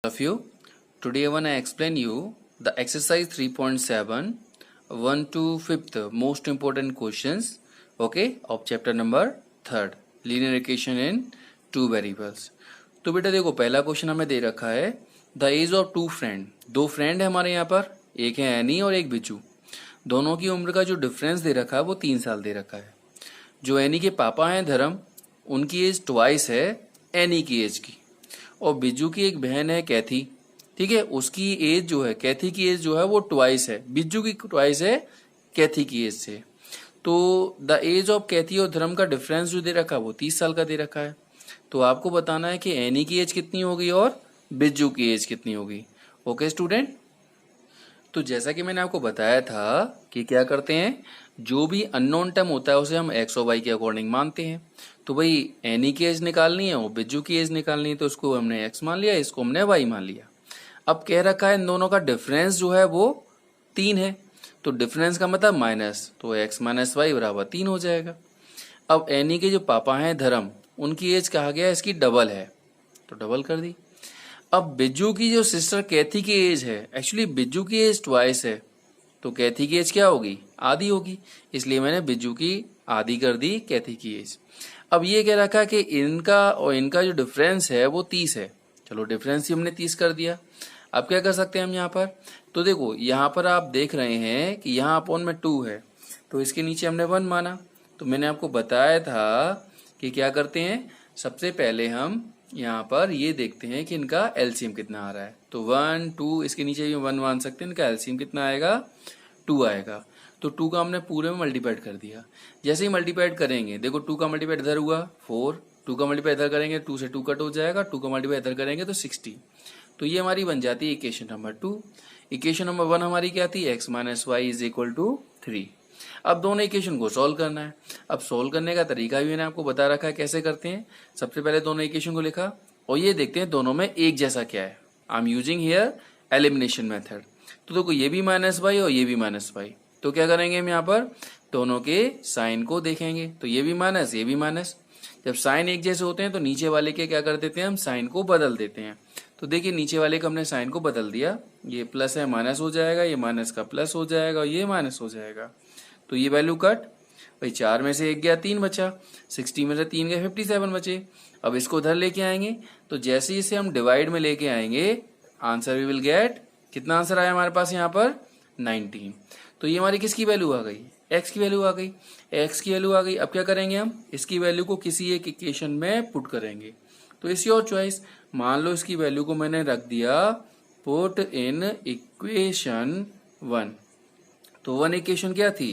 Of you. Today I want to explain you the exercise 3.7 1 to 5th most important questions of chapter number 3rd linear equation in two variables. तो बेटा देखो पहला question हमें दे रखा है the age of two friend. दो friend है हमारे यहाँ पर, एक है एनी और एक बिज्जू. दोनों की उम्र का जो डिफरेंस दे रखा है वो 3 साल दे रखा है. जो एनी के पापा हैं धर्म, उनकी एज ट्वाइस है एनी की एज की. और बिज्जू की एक बहन है कैथी, ठीक है, उसकी एज जो है कैथी की एज जो है वो ट्वाइस है, बिज्जू की ट्वाइस है कैथी की एज से. तो द एज ऑफ कैथी और धर्म का डिफरेंस जो दे रखा है वो 30 साल का दे रखा है. तो आपको बताना है कि एनी की एज कितनी होगी और बिज्जू की एज कितनी होगी. ओके स्टूडेंट, तो जैसा कि मैंने आपको बताया था कि क्या करते हैं, जो भी अननोन टर्म होता है उसे हम एक्स और वाई के अकॉर्डिंग मानते हैं. तो भाई एनी की एज निकालनी है और बिज्जू की एज निकालनी है, तो उसको हमने एक्स मान लिया, इसको हमने वाई मान लिया. अब कह रखा है इन दोनों का डिफरेंस जो है वो 3 है, तो डिफरेंस का मतलब माइनस, तो एक्स माइनस वाई बराबर 3 हो जाएगा. अब एनी के जो पापा हैं धर्म, उनकी एज कहा गया इसकी डबल है, तो डबल कर दी. अब बिज्जू की जो सिस्टर कैथी की एज है, एक्चुअली बिज्जू की एज ट्वाइस है, तो कैथी की एज क्या होगी, आधी होगी, इसलिए मैंने बिज्जू की आधी कर दी कैथी की एज. अब ये कह रखा है कि इनका और इनका जो डिफरेंस है वो 30 है, चलो डिफरेंस ही हमने 30 कर दिया. अब क्या कर सकते हैं हम यहाँ पर, तो देखो यहाँ पर आप देख रहे हैं कि यहाँ अपॉन में 2 है, तो इसके नीचे हमने 1 माना. तो मैंने आपको बताया था कि क्या करते हैं, सबसे पहले हम यहाँ पर ये देखते हैं कि इनका एलसीएम कितना आ रहा है. तो 1 2 इसके नीचे भी 1 मान सकते हैं, इनका एलसीएम कितना आएगा, 2 आएगा. तो 2 का हमने पूरे में मल्टीप्लाइड कर दिया. जैसे ही मल्टीप्लाइड करेंगे, देखो 2 का मल्टीप्लाइड इधर हुआ 4, 2 का मल्टीप्लाइड इधर करेंगे 2 से 2 कट हो जाएगा, 2 का मल्टीप्लाइड इधर करेंगे तो 60. तो ये हमारी बन जाती है इक्वेशन नंबर 2. इक्वेशन नंबर 1 हमारी क्या थी, x minus y is equal to 3. अब दोनों इक्वेशन को सॉल्व करना है. अब सॉल्व करने का तरीका भी मैंने आपको बता रखा है कैसे करते हैं. सबसे पहले दोनों इक्वेशन को लिखा और ये देखते हैं दोनों में एक जैसा क्या है. I am using here elimination method. तो देखो ये भी माइनस वाई और ये भी माइनस वाई, तो क्या करेंगे हम यहाँ पर दोनों के साइन को देखेंगे. तो ये भी माइनस ये भी माइनस, जब साइन एक जैसे होते हैं तो नीचे वाले के क्या कर देते हैं हम, साइन को बदल देते हैं. तो देखिए नीचे वाले का हमने साइन को बदल दिया, ये प्लस है माइनस हो जाएगा, ये माइनस का प्लस हो जाएगा और ये माइनस हो जाएगा. तो ये वैल्यू कट, भाई 4 में से 1 गया 3 बचा, 60 में से 3 गए 57 बचे. अब इसको उधर लेके आएंगे, तो जैसे ही इसे हम डिवाइड में लेके आएंगे आंसर वी विल गेट, कितना आंसर आया हमारे पास यहाँ पर 19. तो ये हमारी किसकी वैल्यू आ गई, एक्स की वैल्यू आ गई, एक्स की वैल्यू आ गई. अब क्या करेंगे हम, इसकी वैल्यू को किसी एक इक्वेशन में पुट करेंगे. तो इसी और चॉइस, मान लो इसकी वैल्यू को मैंने रख दिया पुट इन इक्वेशन 1. तो 1 इक्वेशन क्या थी,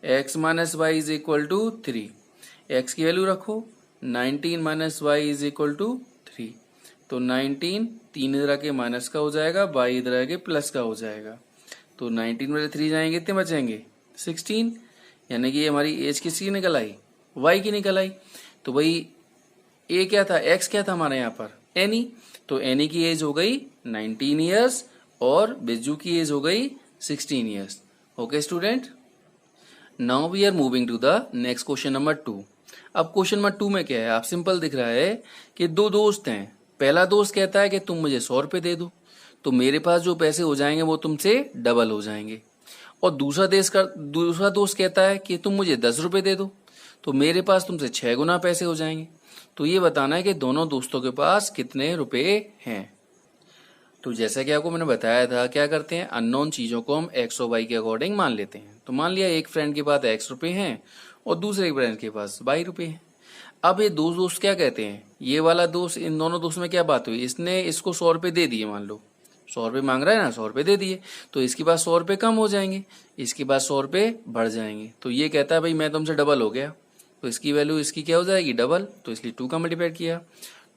x minus y is equal to 3. X की वैल्यू रखो, 19 minus y is equal to 3. तो 19 3 इधर आके माइनस का हो जाएगा, वाई इधर आके प्लस का हो जाएगा. तो 19 में 3 जाएंगे, कितने बचेंगे 16. यानी कि हमारी एज किसकी निकल आई, वाई की निकल आई. तो भाई ए क्या था, एक्स क्या था हमारे यहाँ पर, एनी. तो एनी की एज हो गई 19 ईयर्स और बिज्जू की एज हो गई 16 years. Okay student, now we are moving to the next question number 2. अब क्वेश्चन नंबर 2 में क्या है, आप सिंपल दिख रहा है कि दो दोस्त हैं. पहला दोस्त कहता है कि तुम मुझे 100 रुपये दे दो, तो मेरे पास जो पैसे हो जाएंगे वो तुमसे डबल हो जाएंगे. और दूसरा दोस्त कहता है कि तुम मुझे 10 रुपये दे दो, तो मेरे पास तुमसे 6 गुना पैसे हो जाएंगे. तो ये बताना है कि दोनों दोस्तों के पास कितने रुपए हैं. तो जैसा कि आपको मैंने बताया था, क्या करते हैं अननोन चीजों को हम एक्स और वाई के अकॉर्डिंग मान लेते हैं. तो मान लिया एक फ्रेंड के पास एक्स रुपए हैं और दूसरे फ्रेंड के पास वाई रुपए हैं. अब ये दो दोस्त क्या कहते हैं, ये वाला दोस्त, इन दोनों दोस्तों में क्या बात हुई, इसने इसको 100 रुपये दे दिए, मान लो 100 रुपये मांग रहा है ना, 100 रुपये दे दिए, तो इसके पास 100 रुपये कम हो जाएंगे, इसके पास 100 रुपये बढ़ जाएंगे. तो ये कहता है भाई मैं तुमसे डबल हो गया, तो इसकी वैल्यू इसकी क्या हो जाएगी डबल. तो इसलिए 2 का मल्टीप्लाइड किया,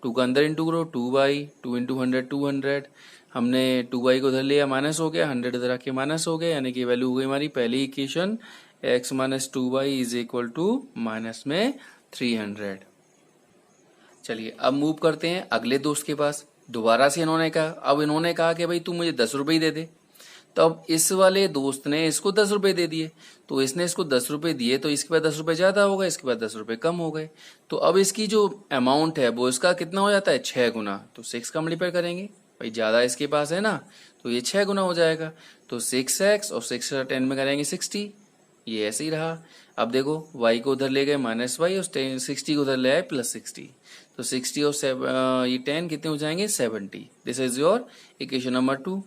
2 का अंदर इंटू करो, 2y, 2 इंटू 100 200. हमने 2y को उधर लिया, माइनस हो गया, 100 इधर आके माइनस हो गया, यानी कि वैल्यू हो गई हमारी पहली equation x minus 2y is equal to minus में 300. चलिए अब मूव करते हैं अगले दोस्त के पास. दोबारा से इन्होंने कहा, अब इन्होंने कहा कि भाई तू मुझे 10 रुपये दे दे. तो अब इस वाले दोस्त ने इसको 10 रुपये दे दिए, तो इसने इसको 10 रुपये दिए, तो इसके बाद 10 रुपये ज्यादा हो गए, इसके बाद 10 रुपये कम हो गए. तो अब इसकी जो अमाउंट है वो इसका कितना हो जाता है 6 गुना. तो 6 का मल्टीप्लाई करेंगे, भाई ज़्यादा इसके पास है ना, तो ये 6 गुना हो जाएगा। तो 6x और 6 10 में करेंगे 60, ये ऐसे ही रहा। अब देखो y को उधर ले गए -y और 60 को उधर ले आए +60, तो 60 और ये 10 कितने हो जाएंगे 70। This is your equation number 2।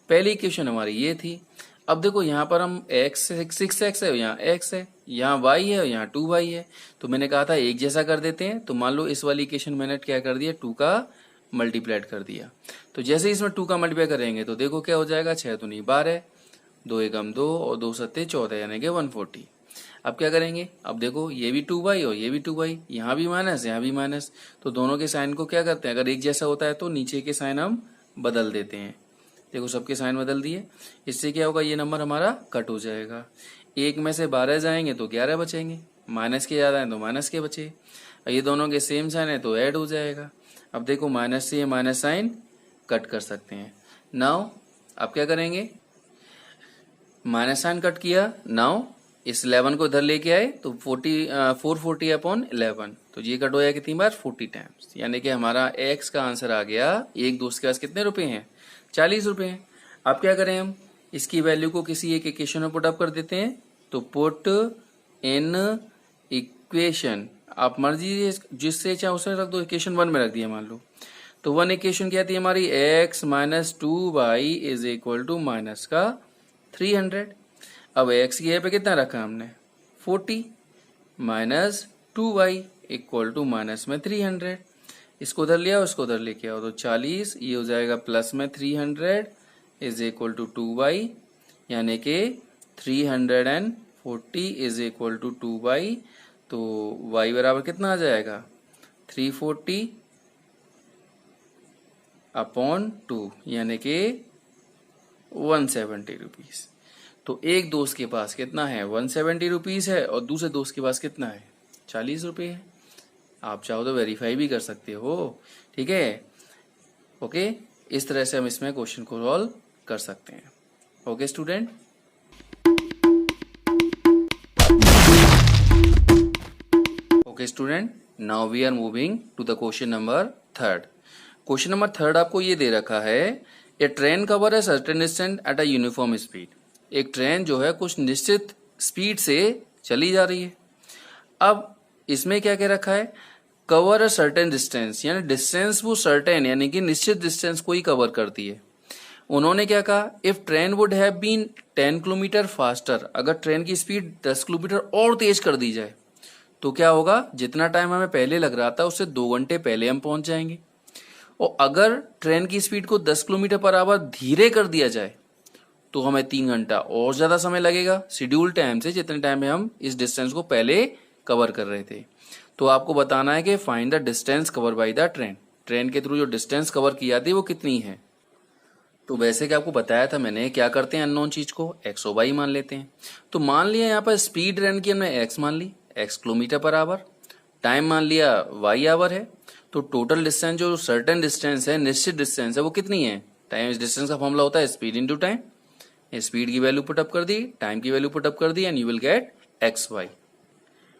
पहली इक्वेशन हमारी ये थी। अब देखो यहाँ पर हम x 6x है, यहाँ x है, यहाँ y है और यहाँ 2y है। तो मैंने कहा था एक जैसा कर देते हैं। तो मान लो इस वाली इक्वेशन मैंने क्या कर दिया, 2 का मल्टीप्लाइड कर दिया। तो जैसे ही इसमें 2 का मल्टीप्लाई करेंगे तो देखो क्या हो जाएगा, 6 दूनी 12, 2 एकम 2 और 2 सत्ते 14 यानी कि 140। अब क्या करेंगे, अब देखो ये भी 2y और ये भी 2y, यहाँ भी माइनस यहाँ भी माइनस, तो दोनों के साइन को क्या करते हैं, अगर एक जैसा होता है तो नीचे के साइन हम बदल देते हैं। देखो सबके साइन बदल दिए, इससे क्या होगा, ये नंबर हमारा कट हो जाएगा। एक में से 12 जाएंगे तो 11 बचेंगे, माइनस के ज़्यादा है तो माइनस के बचे। ये दोनों के सेम साइन है तो ऐड हो जाएगा। अब देखो माइनस से ये माइनस साइन कट कर सकते हैं। नाउ अब क्या करेंगे, माइनस साइन कट किया। नाउ इस 11 को इधर लेके आए तो 440 अपॉन 11, तो ये कट हो जाएगा कितनी बार, 40 टाइम्स, यानी कि हमारा x का आंसर आ गया। एक दोस्त के पास कितने रुपए हैं, 40 रुपए हैं। अब क्या करें, हम इसकी वैल्यू को किसी एक इक्वेशन में पुट अप कर देते हैं। तो पुट इन इक्वेशन, आप मर्जी जिससे चाहे उसमें रख दो, इक्वेशन 1 में रख दिया मान लो। तो 1 इक्वेशन क्या थी हमारी, x minus 2y is equal to minus का 300। अब x की जगह पे कितना रखा हमने, 40 minus 2y equal to minus में 300। इसको उधर ले आओ, इसको उधर लेके आओ, तो 40 ये हो जाएगा प्लस में 300 इज इक्वल टू 2y, यानी कि 340 इज इक्वल टू 2y। तो y बराबर कितना आ जाएगा, 340 अपॉन 2 यानी कि 170 रुपीज। तो एक दोस्त के पास कितना है, 170 रुपीज है, और दूसरे दोस्त के पास कितना है, 40 रुपये है। आप चाहो तो वेरीफाई भी कर सकते हो, ठीक है। ओके, इस तरह से हम इसमें क्वेश्चन को सॉल्व कर सकते हैं। Okay student, okay student, now we are moving to the question number 3। Question number 3 आपको ये दे रखा है, ए ट्रेन कवर है certain distance at a uniform speed. एक ट्रेन जो है कुछ निश्चित स्पीड से चली जा रही है। अब इसमें क्या कह रखा है, कवर अ सर्टेन डिस्टेंस, यानी डिस्टेंस वो सर्टेन यानी कि निश्चित डिस्टेंस को ही कवर करती है। उन्होंने क्या कहा, if train would have been 10 kilometre faster, अगर ट्रेन की स्पीड 10 किलोमीटर और तेज कर दी जाए तो क्या होगा, जितना टाइम हमें पहले लग रहा था उससे 2 घंटे पहले हम पहुंच जाएंगे। और अगर ट्रेन की स्पीड को 10 किलोमीटर पर आवर धीरे कर दिया जाए तो हमें 3 घंटा और ज्यादा समय लगेगा शेड्यूल टाइम से, जितने टाइम में हम इस डिस्टेंस को पहले कवर कर रहे थे। तो आपको बताना है कि find the distance cover by the train, train के थ्रू जो डिस्टेंस कवर की जाती है वो कितनी है। तो वैसे कि आपको बताया था मैंने, क्या करते हैं अननोन चीज को x और y मान लेते हैं। तो मान लिया यहाँ पर स्पीड ट्रेन की हमने x मान ली, x kilometre per hour, time मान लिया y आवर है। तो टोटल डिस्टेंस जो सर्टेन डिस्टेंस है, निश्चित डिस्टेंस है, वो कितनी है, टाइम डिस्टेंस का फॉर्मूला होता है स्पीड इनटू टाइम। स्पीड की वैल्यू पुट अप कर दी, टाइम की वैल्यू पुट अप कर दी, and you will get xy।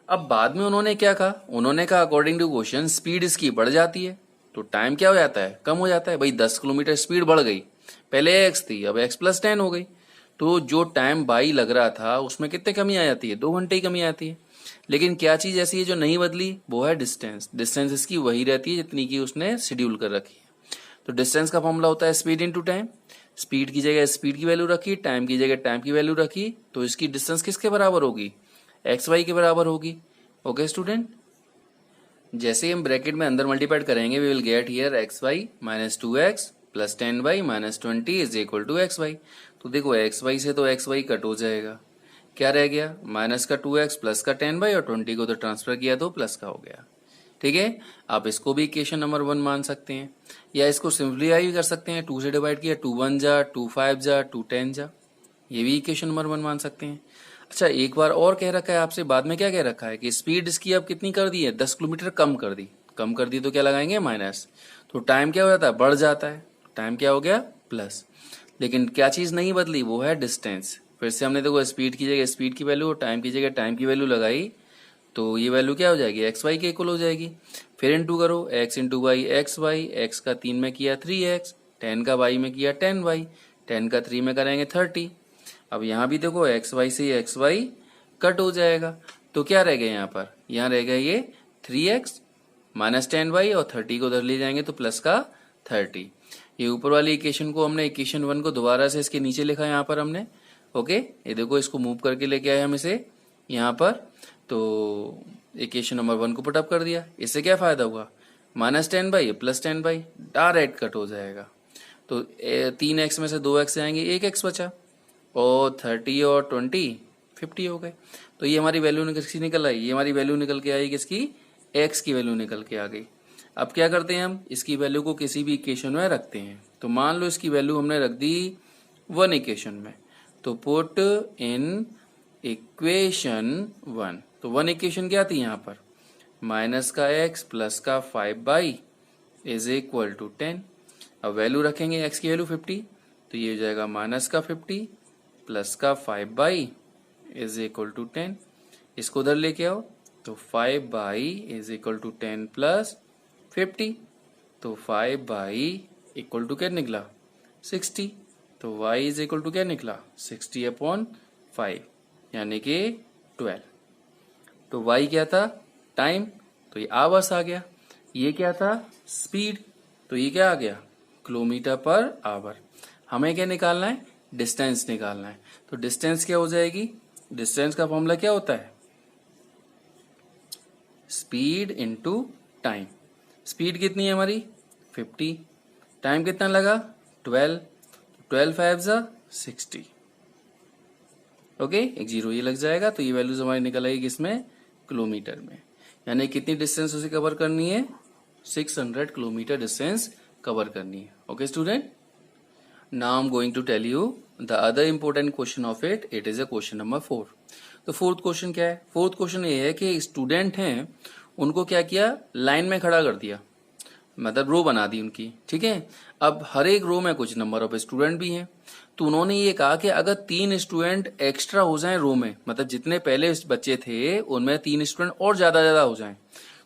अब बाद में उन्होंने क्या कहा, उन्होंने कहा अकॉर्डिंग टू क्वेश्चन स्पीड इसकी बढ़ जाती है तो टाइम क्या हो जाता है, कम हो जाता है। भाई 10 किलोमीटर स्पीड बढ़ गई, पहले x थी अब x प्लस 10 हो गई, तो जो टाइम बाई लग रहा था उसमें कितने कमी आ जाती है, 2 घंटे ही कमी आती है। लेकिन क्या चीज ऐसी है जो नहीं बदली, वो है डिस्टेंस। डिस्टेंस इसकी वही रहती है जितनी की उसने शेड्यूल कर रखी है। तो डिस्टेंस का फॉर्मूला होता है स्पीड इनटू टाइम। स्पीड की जगह स्पीड की वैल्यू रखी, टाइम की जगह टाइम की वैल्यू रखी, तो इसकी डिस्टेंस किसके बराबर होगी, xy के बराबर होगी। ओके स्टूडेंट, जैसे ही हम ब्रैकेट में अंदर मल्टीप्लाइड करेंगे, we will get here xy minus 2x plus 10y minus 20 is equal to xy। तो देखो xy से तो xy कट हो जाएगा, क्या रह गया, माइनस का 2x प्लस का 10y, और 20 को तो ट्रांसफर किया तो प्लस का हो गया। ठीक है, आप इसको भी इक्वेशन नंबर 1 मान सकते हैं, या इसको सिंप्लीफाई भी कर सकते हैं। 2 से डिवाइड किया, 2 1 जा, 2 5 जा, 2 10 जा, ये भी इक्वेशन नंबर 1 मान सकते हैं। अच्छा, एक बार और कह रखा है आपसे, बाद में क्या कह रखा है कि स्पीड इसकी अब कितनी कर दी है, 10 किलोमीटर कम कर दी। कम कर दी तो क्या लगाएंगे, माइनस, तो टाइम क्या हो जाता है, बढ़ जाता है, टाइम क्या हो गया, प्लस। लेकिन क्या चीज नहीं बदली, वो है डिस्टेंस। फिर से हमने देखो स्पीड की जगह स्पीड की वैल्यू और टाइम की जगह टाइम की वैल्यू लगाई, तो ये वैल्यू क्या हो जाएगी, एक्स वाई के इक्वल हो जाएगी। फिर इंटू करो, x into y x y, x का 3 में किया 3x, 10 का y में किया 10y, 10 का 3 में करेंगे 30। अब यहाँ भी देखो xy से ये xy कट हो जाएगा, तो क्या रह गया यहाँ पर, यहाँ रह गया ये 3x माइनस 10y और 30 को उधर ले जाएंगे तो प्लस का 30। ये ऊपर वाली इक्वेशन को हमने इक्वेशन 1 को दोबारा से इसके नीचे लिखा यहाँ पर हमने। ओके, ये देखो इसको मूव करके लेके आए हम इसे यहाँ पर, तो इक्वेशन नंबर 1 को पुटअप कर दिया। इससे क्या फायदा हुआ, minus 10y plus 10y direct cut हो जाएगा, तो 3x में से 2x आएंगे, 1x बचा, और 30 और 20 50 हो गए। तो ये हमारी वैल्यू किसकी निकल आई, ये हमारी वैल्यू निकल के आई किसकी, x की वैल्यू निकल के आ गई। अब क्या करते हैं हम, इसकी वैल्यू को किसी भी इक्वेशन में रखते हैं। तो मान लो इसकी वैल्यू हमने रख दी 1 इक्वेशन में, तो पुट इन इक्वेशन 1। तो 1 इक्वेशन क्या थी यहाँ पर, माइनस का x प्लस का 5y इज इक्वल टू 10। अब वैल्यू रखेंगे x की वैल्यू 50, तो ये हो जाएगा माइनस का 50 प्लस का 5y इज इक्वल टू 10। इसको उधर लेके आओ, तो 5y is equal to 10 plus 50, तो 5y इक्वल टू क्या निकला 60, तो y इज इक्वल टू क्या निकला 60/5 यानी कि 12। तो y क्या था, टाइम, तो ये आवर्स आ गया। ये क्या था, स्पीड, तो ये क्या आ गया, किलोमीटर पर आवर। हमें क्या निकालना है, डिस्टेंस निकालना है। तो डिस्टेंस क्या हो जाएगी, डिस्टेंस का फॉर्मूला क्या होता है, स्पीड इनटू टाइम। स्पीड कितनी है हमारी 50, टाइम कितना लगा 12, 12 5 60। ओके, एक जीरो ये लग जाएगा, तो ये वैल्यूज हमारी निकल आएगी किसमें, किलोमीटर में। यानी कितनी डिस्टेंस उसे कवर करनी है, 600 किलोमीटर डिस्टेंस कवर करनी है। Okay student, now I am going to tell you the other important question of it is a question number 4। तो फोर्थ क्वेश्चन क्या है, फोर्थ क्वेश्चन ये है कि स्टूडेंट हैं, उनको क्या किया, लाइन में खड़ा कर दिया, मतलब रो बना दी उनकी, ठीक है। अब हर एक रो में कुछ नंबर ऑफ स्टूडेंट भी हैं, तो उन्होंने ये कहा कि अगर 3 स्टूडेंट एक्स्ट्रा हो जाएं रो में, मतलब जितने पहले बच्चे थे उनमें 3 स्टूडेंट और ज्यादा हो जाएं,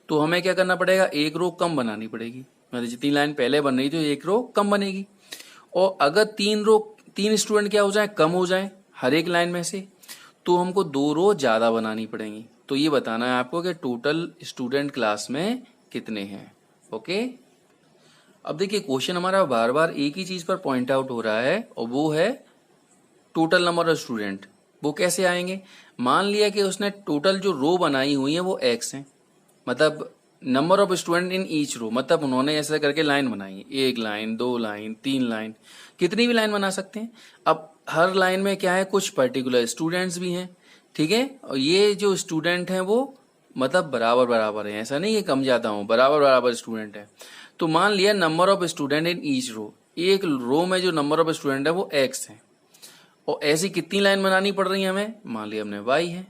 तो हमें क्या करना पड़ेगा, एक रो कम बनानी पड़ेगी। मतलब जितनी लाइन पहले बन रही थी एक रो कम बनेगी, और अगर 3 स्टूडेंट क्या हो जाए, कम हो जाए हर एक लाइन में से, तो हमको 2 रो ज्यादा बनानी पड़ेंगी। तो ये बताना है आपको कि टोटल स्टूडेंट क्लास में कितने हैं। ओके, अब देखिए क्वेश्चन हमारा बार बार एक ही चीज पर पॉइंट आउट हो रहा है, और वो है टोटल नंबर ऑफ स्टूडेंट। वो कैसे आएंगे, मान लिया कि उसने टोटल जो रो बनाई हुई है वो x है, मतलब number of student in each row, मतलब उन्होंने ऐसा करके लाइन बनाई है, 1 लाइन 2 लाइन 3 लाइन, कितनी भी लाइन बना सकते हैं। अब हर लाइन में क्या है, कुछ पर्टिकुलर स्टूडेंट्स भी हैं, ठीक है। और ये जो स्टूडेंट हैं वो मतलब बराबर बराबर है, ऐसा नहीं है कम ज्यादा हो, बराबर बराबर स्टूडेंट है। तो मान लिया number of student in each row, एक रो में जो नंबर ऑफ स्टूडेंट है वो x है, और ऐसी कितनी लाइन बनानी पड़ रही है हमें, मान लिया हमने y है।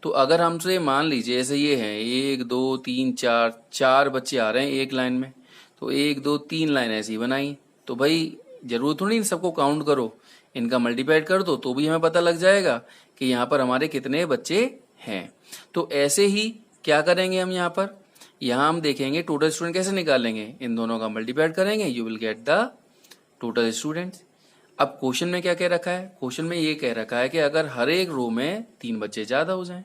तो अगर हमसे मान लीजिए ऐसे ये है 1 2 3 4, 4 बच्चे आ रहे हैं एक लाइन में, तो 1 2 3 लाइन ऐसी बनाई, तो भाई जरूरत थोड़ी सबको काउंट करो, इनका मल्टीप्लाइड कर दो तो भी हमें पता लग जाएगा कि यहाँ पर हमारे कितने बच्चे हैं। तो ऐसे ही क्या करेंगे हम, यहाँ हम देखेंगे टोटल स्टूडेंट कैसे निकालेंगे, इन दोनों का मल्टीप्लाइड करेंगे, you will get the total students. अब क्वेश्चन में क्या कह रखा है, क्वेश्चन में ये कह रखा है कि अगर हर एक रो में 3 बच्चे ज्यादा हो जाएं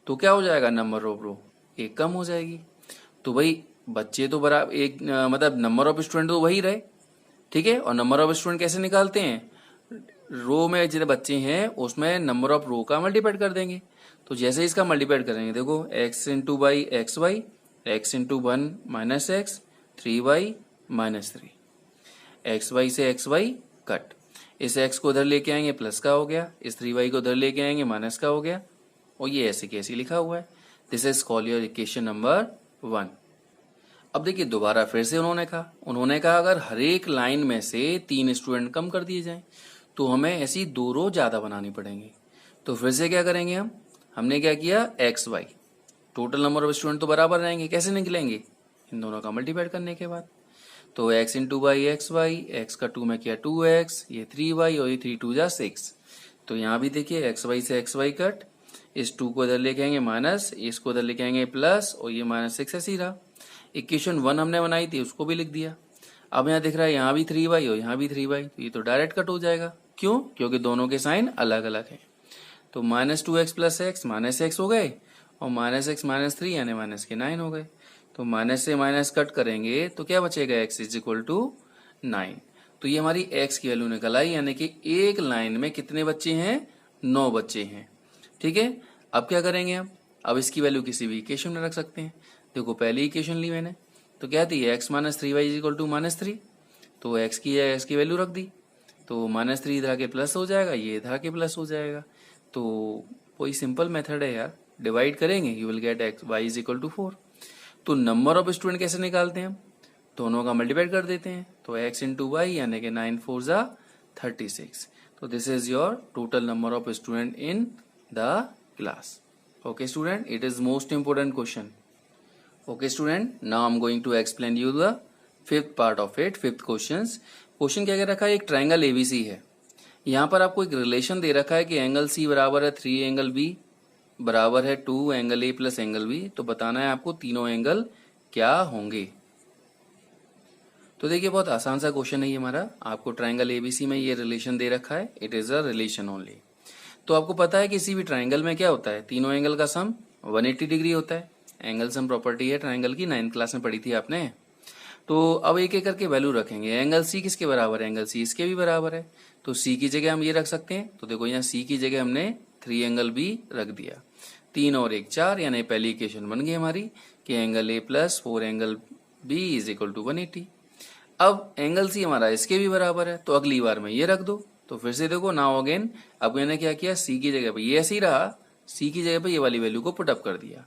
तो क्या हो जाएगा, नंबर ऑफ रो एक कम हो जाएगी। तो भाई बच्चे तो बराबर एक मतलब नंबर ऑफ स्टूडेंट तो वही रहे, ठीक है। और नंबर ऑफ स्टूडेंट कैसे निकालते हैं, रो में जितने बच्चे हैं उसमें नंबर ऑफ रो का मल्टीप्लाइड कर देंगे। तो जैसे इसका मल्टीप्लाइड करेंगे, देखो x into by x y, x into 1 minus x, 3y minus 3, x y से एक्स वाई कट, इस x को उधर लेके आएंगे प्लस का हो गया, इस 3y को उधर लेके आएंगे माइनस का हो गया, और ये ऐसे कैसे लिखा हुआ है, this is call your equation number 1। अब देखिए दोबारा फिर से उन्होंने कहा अगर हर एक लाइन में से 3 स्टूडेंट कम कर दिए जाएं तो हमें ऐसी 2 रो ज्यादा बनानी पड़ेंगी। तो फिर से क्या करेंगे हमने क्या किया, x y, total number of student तो बराबर रहेंगे, कैसे निकलेंगे, इन दोनों का मल्टीप्लाइड करने के बाद। तो x into by x y, x का 2 में किया 2x, ये 3y और ये 3 2 जा 6। तो यहाँ भी देखिए एक्स वाई से एक्स वाई कट, इस 2 को इधर लेके आएंगे माइनस, इसको इधर लेके आएंगे प्लस, और ये माइनस 6 ऐसे ही रहा। इक्वेशन 1 हमने बनाई थी उसको भी लिख दिया। अब यहाँ दिख रहा है यहाँ भी 3y और यहाँ भी 3y, तो ये तो डायरेक्ट कट हो जाएगा। क्यों? क्योंकि दोनों के साइन अलग अलग हैं। तो -2x plus x minus x हो गए और -x माइनस 3 यानी माइनस के 9 हो गए। तो माइनस से माइनस कट करेंगे तो क्या बचेगा, x इज इक्वल टू 9। तो ये हमारी x की वैल्यू निकल आई, यानी कि एक लाइन में कितने बच्चे हैं, 9 बच्चे हैं। ठीक है, अब क्या करेंगे हम, अब इसकी वैल्यू किसी भी इक्वेशन में रख सकते हैं। देखो पहली इक्वेशन ली मैंने, तो क्या थी, x minus 3y is equal to -3, तो x की वैल्यू रख दी, तो -3 इधर आके प्लस हो जाएगा, ये इधर आके प्लस हो जाएगा। तो कोई सिंपल मेथड है यार, डिवाइड करेंगे, you will get x y is equal to 4। तो नंबर ऑफ स्टूडेंट कैसे निकालते हैं हम, दोनों का मल्टीप्लाई कर देते हैं, तो x इंटू वाई यानी कि 9 4 जा 36। तो this is your total number of student in the class. Okay student, it is most important question. Okay student, now I'm going to explain you the fifth part of it, fifth questions. Question क्या कह रखा है, एक triangle ABC है, यहाँ पर आपको एक रिलेशन दे रखा है कि एंगल सी बराबर है 3 एंगल बी बराबर है 2 angle A plus angle B. तो बताना है आपको तीनों एंगल क्या होंगे। तो देखिए बहुत आसान सा क्वेश्चन है ये हमारा, आपको ट्राइंगल एबीसी में ये रिलेशन दे रखा है, it is a relation only. तो आपको पता है किसी भी ट्राइंगल में क्या होता है, तीनों एंगल का सम 180 डिग्री होता है। एंगल सम प्रॉपर्टी है ट्राइंगल की, 9th क्लास में पढ़ी थी आपने। तो अब एक एक करके वैल्यू रखेंगे। एंगल सी किसके बराबर है, एंगल सी इसके भी बराबर है, तो सी की जगह हम ये रख सकते हैं। तो देखो यहाँ सी की जगह हमने 3 एंगल बी रख दिया, 3 और 1 4, यानी पहली इक्वेशन बन गई हमारी कि angle A plus 4 angle B is equal to 180। अब एंगल सी हमारा इसके भी बराबर है, तो अगली बार में ये रख दो। तो फिर से देखो नाउ अगेन, अब मैंने क्या किया, सी की जगह पे ये ऐसे ही रहा, सी की जगह पे ये वाली वैल्यू को पुटअप कर दिया।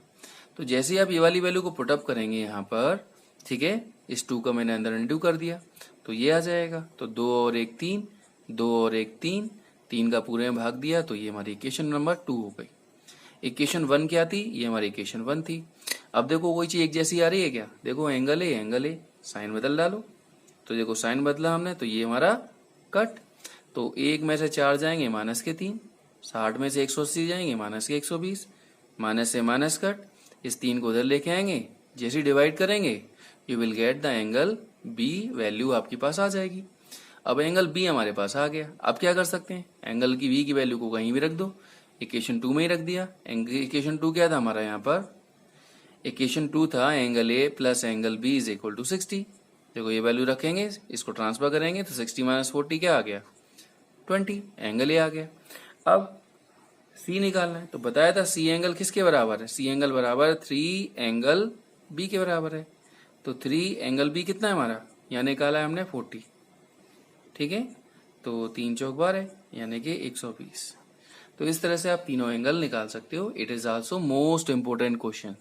तो जैसे ही आप ये वाली वैल्यू को पुटअप करेंगे यहाँ पर, ठीक है, इस 2 का मैंने अंदर इंटू कर दिया, तो ये आ जाएगा। तो 2 और 1 3, 2 और 1 3, 3 का पूरे में भाग दिया, तो ये हमारी इक्वेशन नंबर 2 हो गई। इक्वेशन 1 क्या थी, ये हमारी इक्वेशन 1 थी। अब देखो कोई चीज एक जैसी आ रही है क्या, देखो एंगल ए साइन बदल डालो, तो देखो साइन बदला हमने, तो ये हमारा कट। तो 1 में से 4 जाएंगे माइनस के 3, 60 में से 180 जाएंगे माइनस के 120, माइनस से माइनस कट, इस 3 को उधर लेके आएंगे, जैसे डिवाइड करेंगे you will get the angle B, value आपके पास आ जाएगी। अब एंगल बी हमारे पास आ गया, अब क्या कर सकते हैं, एंगल की बी की वैल्यू को कहीं भी रख दो, इक्वेशन 2 में ही रख दिया। इक्वेशन 2 क्या था हमारा, यहाँ पर इक्वेशन 2 था angle A plus angle B is equal to 60। देखो ये वैल्यू रखेंगे, इसको ट्रांसफर करेंगे, तो 60 माइनस 40 क्या आ गया, 20, एंगल ए आ गया। अब सी निकालना है, तो बताया था सी एंगल किसके बराबर है, सी एंगल बराबर 3 एंगल बी के बराबर है। तो 3 एंगल बी कितना है हमारा, यहाँ निकाला है हमने 40, ठीक है, तो 3 चौक 12 यानी कि 120। तो इस तरह से आप तीनों एंगल निकाल सकते हो। It is also most important question.